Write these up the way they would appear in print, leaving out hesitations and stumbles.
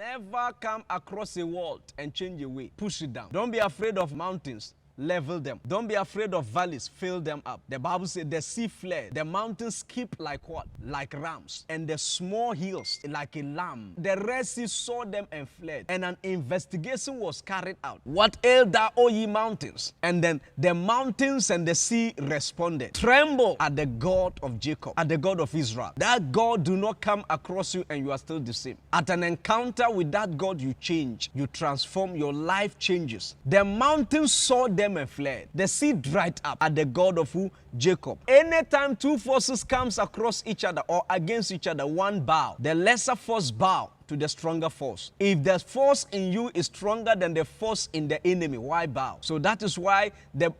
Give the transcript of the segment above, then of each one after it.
Never come across a wall and change your way. Push it down. Don't be afraid of mountains. Level them. Don't be afraid of valleys. Fill them up. The Bible says the sea fled. The mountains skip like what? Like rams. And the small hills like a lamb. The Red Sea saw them and fled. And an investigation was carried out. What ailed thou, O ye mountains? And then the mountains and the sea responded. Tremble at the God of Jacob, at the God of Israel. That God do not come across you and you are still the same. At an encounter with that God, you change. You transform. Your life changes. The mountains saw them and fled. The sea dried up at the God of who? Jacob. Anytime two forces comes across each other or against each other, one bow. The lesser force bow to the stronger force. If the force in you is stronger than the force in the enemy, why bow? So that is why the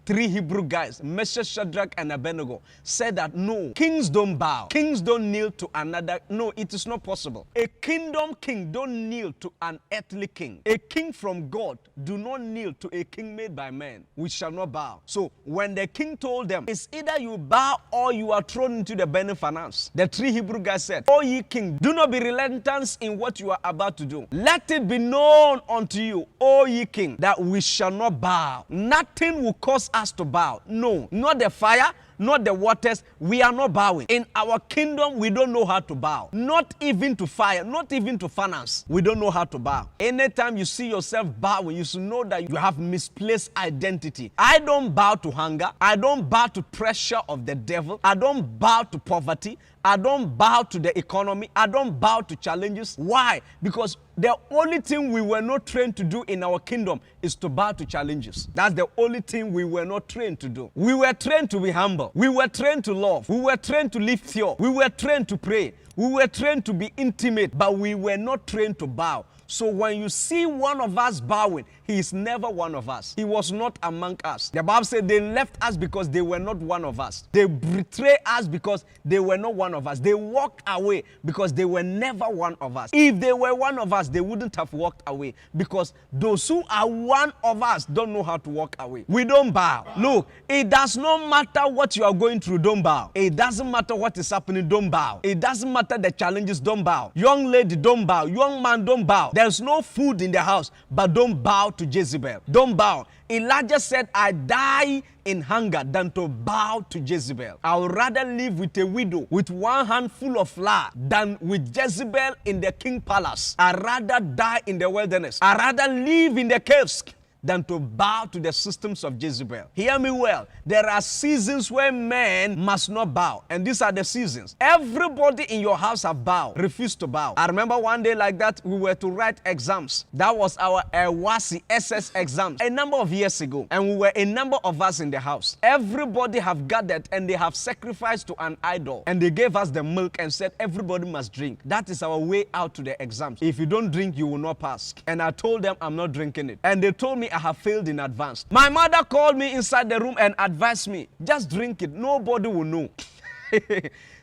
three Hebrew guys, Meshach, Shadrach, and Abednego, said that no, kings don't bow. Kings don't kneel to another. No, it is not possible. A kingdom king don't kneel to an earthly king. A king from God do not kneel to a king made by man. We shall not bow. So when the king told them, it's either you bow or you are thrown into the burning furnace. The three Hebrew guys said, O ye king, do not be relentant in what you are about to do. Let it be known unto you, O ye king, that we shall not bow. Nothing will cause us to bow. No, not the fire, not the waters. We are not bowing. In our kingdom, we don't know how to bow. Not even to fire, not even to finance. We don't know how to bow. Anytime you see yourself bowing, you should know that you have misplaced identity. I don't bow to hunger. I don't bow to pressure of the devil. I don't bow to poverty. I don't bow to the economy. I don't bow to challenges. Why? Because the only thing we were not trained to do in our kingdom is to bow to challenges. That's the only thing we were not trained to do. We were trained to be humble. We were trained to love. We were trained to live pure. We were trained to pray. We were trained to be intimate, but we were not trained to bow. So when you see one of us bowing, he is never one of us. He was not among us. The Bible said they left us because they were not one of us. They betrayed us because they were not one of us. They walked away because they were never one of us. If they were one of us, they wouldn't have walked away, because those who are one of us don't know how to walk away. We don't bow. Look, it does not matter what you are going through, don't bow. It doesn't matter what is happening, don't bow. It doesn't matter the challenges, don't bow. Young lady, don't bow. Young man, don't bow. There's no food in the house, but don't bow to Jezebel. Don't bow. Elijah said, I die in hunger than to bow to Jezebel. I would rather live with a widow with one handful of flour than with Jezebel in the king palace. I'd rather die in the wilderness. I'd rather live in the caves than to bow to the systems of Jezebel. Hear me well. There are seasons where men must not bow. And these are the seasons. Everybody in your house have bowed, refused to bow. I remember one day like that, we were to write exams. That was our WASI SS exams a number of years ago. And we were a number of us in the house. Everybody have gathered and they have sacrificed to an idol. And they gave us the milk and said, everybody must drink. That is our way out to the exams. If you don't drink, you will not pass. And I told them I'm not drinking it. And they told me I have failed in advance. My mother called me inside the room and advised me, just drink it. Nobody will know.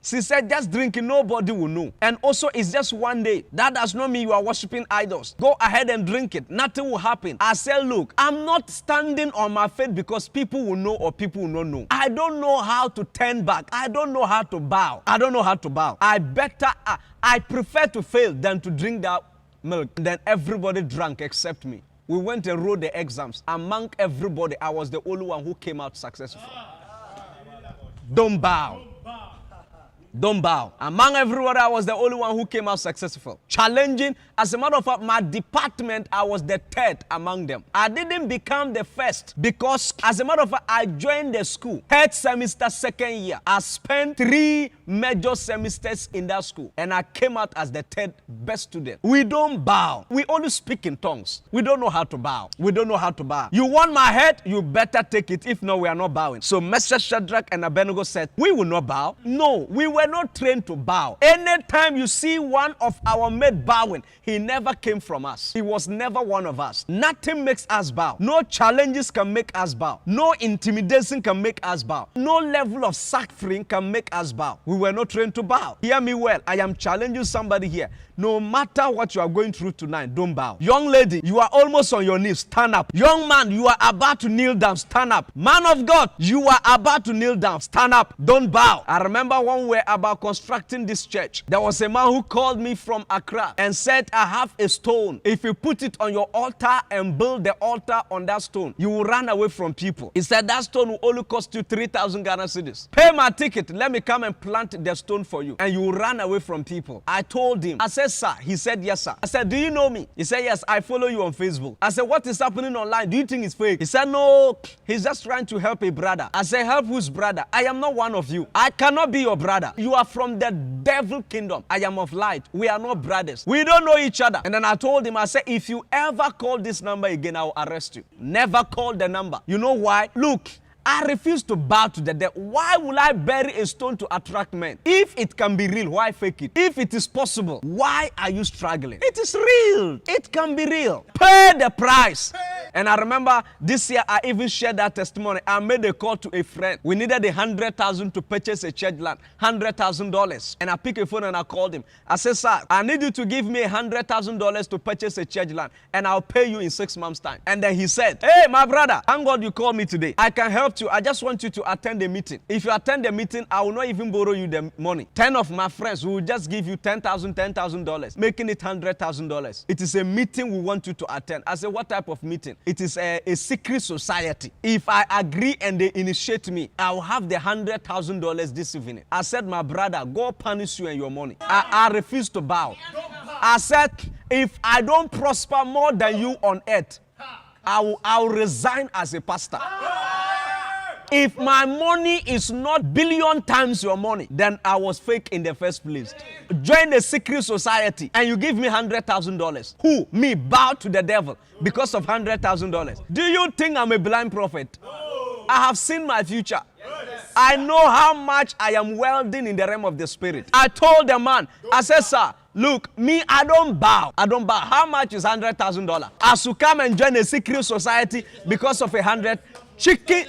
She said, just drink it. Nobody will know. And also, it's just one day. That does not mean you are worshiping idols. Go ahead and drink it. Nothing will happen. I said, look, I'm not standing on my faith because people will know or people will not know. I don't know how to turn back. I don't know how to bow. I don't know how to bow. I prefer to fail than to drink that milk. Then everybody drank except me. We went and wrote the exams. Among everybody, I was the only one who came out successful. Don't bow. Don't bow. Among everybody, I was the only one who came out successful. Challenging. As a matter of fact, my department, I was the third among them. I didn't become the first because, as a matter of fact, I joined the school. Third semester, second year. I spent 3 major semesters in that school. And I came out as the third best student. We don't bow. We only speak in tongues. We don't know how to bow. We don't know how to bow. You want my head? You better take it. If not, we are not bowing. So Meshach, Shadrach, and Abednego said, we will not bow. No, we were not trained to bow. Anytime you see one of our mate bowing, he never came from us. He was never one of us. Nothing makes us bow. No challenges can make us bow. No intimidation can make us bow. No level of suffering can make us bow. We were not trained to bow. Hear me well. I am challenging somebody here. No matter what you are going through tonight, don't bow. Young lady, you are almost on your knees. Stand up. Young man, you are about to kneel down. Stand up. Man of God, you are about to kneel down. Stand up. Don't bow. I remember when we were about constructing this church, there was a man who called me from Accra and said, I have a stone. If you put it on your altar and build the altar on that stone, you will run away from people. He said that stone will only cost you 3,000 Ghana cedis. Pay my ticket. Let me come and plant the stone for you. And you will run away from people. I told him. I said, sir. He said, yes, sir. I said, do you know me? He said, yes, I follow you on Facebook. I said, what is happening online? Do you think it's fake? He said, no, he's just trying to help a brother. I said, help whose brother? I am not one of you. I cannot be your brother. You are from the devil kingdom. I am of light. We are not brothers. We don't know each other. And then I told him, I said, if you ever call this number again, I will arrest you. Never call the number. You know why? Look, I refuse to bow to the devil. Why will I bury a stone to attract men? If it can be real, why fake it? If it is possible, why are you struggling? It is real. It can be real. Pay the price. And I remember this year I even shared that testimony. I made a call to a friend. We needed 100,000 to purchase a church land. $100,000. And I picked a phone and I called him. I said, sir, I need you to give me $100,000 to purchase a church land. And I'll pay you in 6 months' time. And then he said, hey, my brother, thank God you called me today. I can help you. I just want you to attend the meeting. If you attend the meeting, I will not even borrow you the money. 10 of my friends will just give you $10,000, making it $100,000. It is a meeting we want you to attend. I said, what type of meeting? It is a secret society. If I agree and they initiate me, I will have the $100,000 this evening. I said, my brother, God punish you and your money. I refuse to bow. I said, if I don't prosper more than you on earth, I will resign as a pastor. If my money is not billion times your money, then I was fake in the first place. Join the secret society and you give me $100,000. Who? Me, bow to the devil because of $100,000. Do you think I'm a blind prophet? I have seen my future. I know how much I am welding in the realm of the spirit. I told the man, I said, sir, look, me, I don't bow. I don't bow. How much is $100,000? I should come and join a secret society because of chicken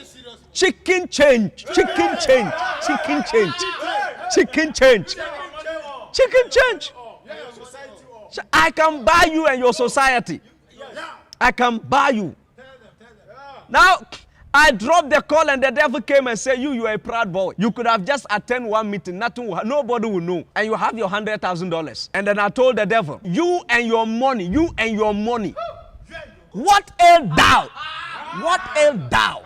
change. I can buy you and your society. I can buy you. Now, I dropped the call and the devil came and said, you are a proud boy. You could have just attended one meeting. Nobody will know. And you have your $100,000. And then I told the devil, you and your money. What a thou? What a thou?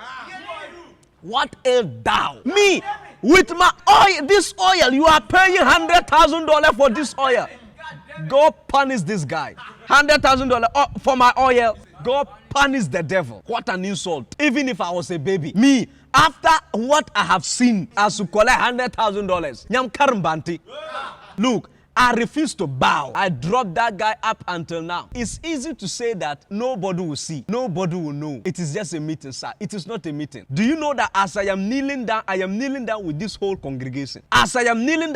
What a thou? Me, with my oil, this oil, you are paying $100,000 for this oil. Go punish this guy. $100,000 for my oil. Go punish the devil. What an insult. Even if I was a baby. Me, after what I have seen, I should collect $100,000. Nyam karambanti. Look, I refuse to bow. I dropped that guy up until now. It's easy to say that nobody will see. Nobody will know. It is just a meeting, sir. It is not a meeting. Do you know that as I am kneeling down with this whole congregation? As I am kneeling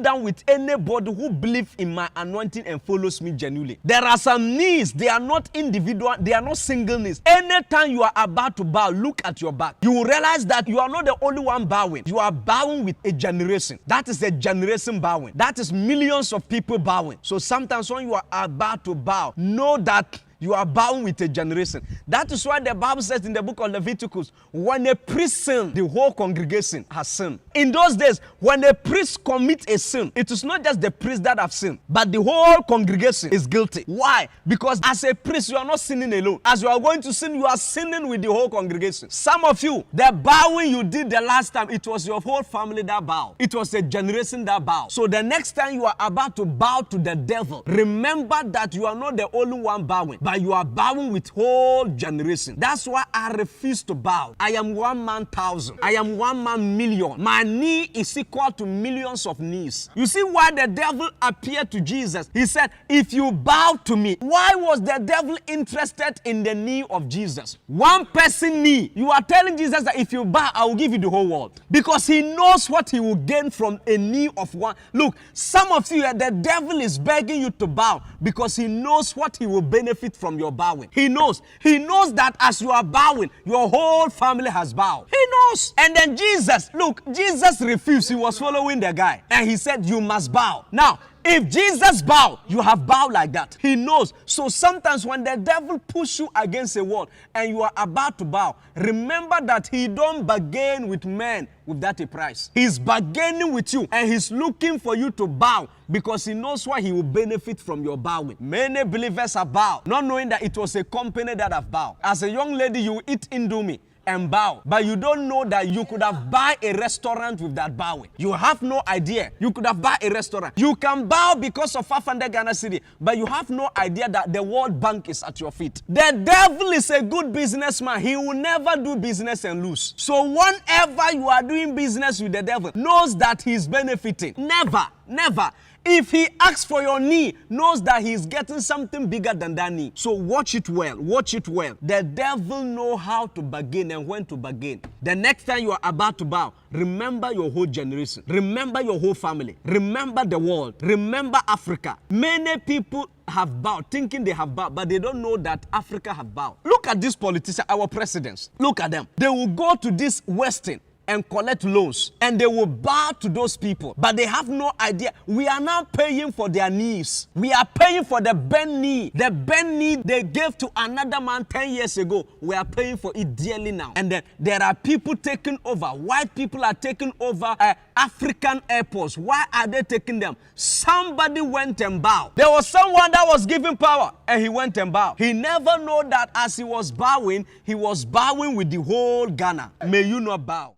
down with anybody who believes in my anointing and follows me genuinely. There are some knees. They are not individual. They are not single knees. Anytime you are about to bow, look at your back. You will realize that you are not the only one bowing. You are bowing with a generation. That is a generation bowing. That is millions of people bowing. So sometimes when you are about to bow, know that you are bowing with a generation. That is why the Bible says in the book of Leviticus, when a priest sins, the whole congregation has sinned. In those days, when a priest commits a sin, it is not just the priest that have sinned, but the whole congregation is guilty. Why? Because as a priest, you are not sinning alone. As you are going to sin, you are sinning with the whole congregation. Some of you, the bowing you did the last time, it was your whole family that bowed. It was a generation that bowed. So the next time you are about to bow to the devil, remember that you are not the only one bowing, but you are bowing with whole generation. That's why I refuse to bow. I am one man thousand. I am one man million. My knee is equal to millions of knees. You see why the devil appeared to Jesus? He said, if you bow to me. Why was the devil interested in the knee of Jesus? One person knee. You are telling Jesus that if you bow, I will give you the whole world. Because he knows what he will gain from a knee of one. Look, some of you, the devil is begging you to bow because he knows what he will benefit from your bowing. He knows. He knows that as you are bowing, your whole family has bowed. He knows. And then Jesus, look, Jesus refused. He was following the guy. And he said, you must bow. Now, if Jesus bowed, you have bowed like that. He knows. So sometimes when the devil push you against a wall and you are about to bow, remember that he don't bargain with men with that a price. He's bargaining with you and he's looking for you to bow because he knows why he will benefit from your bowing. Many believers have bowed, not knowing that it was a company that have bowed. As a young lady, you eat Indomie and bow, but you don't know that you could have bought a restaurant with that bowing. You have no idea. You could have bought a restaurant. You can bow because of 500 Ghana city, but you have no idea that the World Bank is at your feet. The devil is a good businessman. He will never do business and lose. So whenever you are doing business with the devil, knows that he's benefiting. Never, never. If he asks for your knee, knows that he's getting something bigger than that knee. So watch it well. Watch it well. The devil knows how to bargain and when to bargain. The next time you are about to bow, remember your whole generation. Remember your whole family. Remember the world. Remember Africa. Many people have bowed, thinking they have bowed, but they don't know that Africa have bowed. Look at these politicians, our presidents. Look at them. They will go to this Western and collect loans, and they will bow to those people, but they have no idea. We are now paying for their knees. We are paying for the bent knee. The bent knee they gave to another man 10 years ago. We are paying for it dearly now. And then there are people taking over. White people are taking over African airports. Why are they taking them? Somebody went and bowed. There was someone that was given power, and he went and bowed. He never know that as he was bowing with the whole Ghana. May you not bow.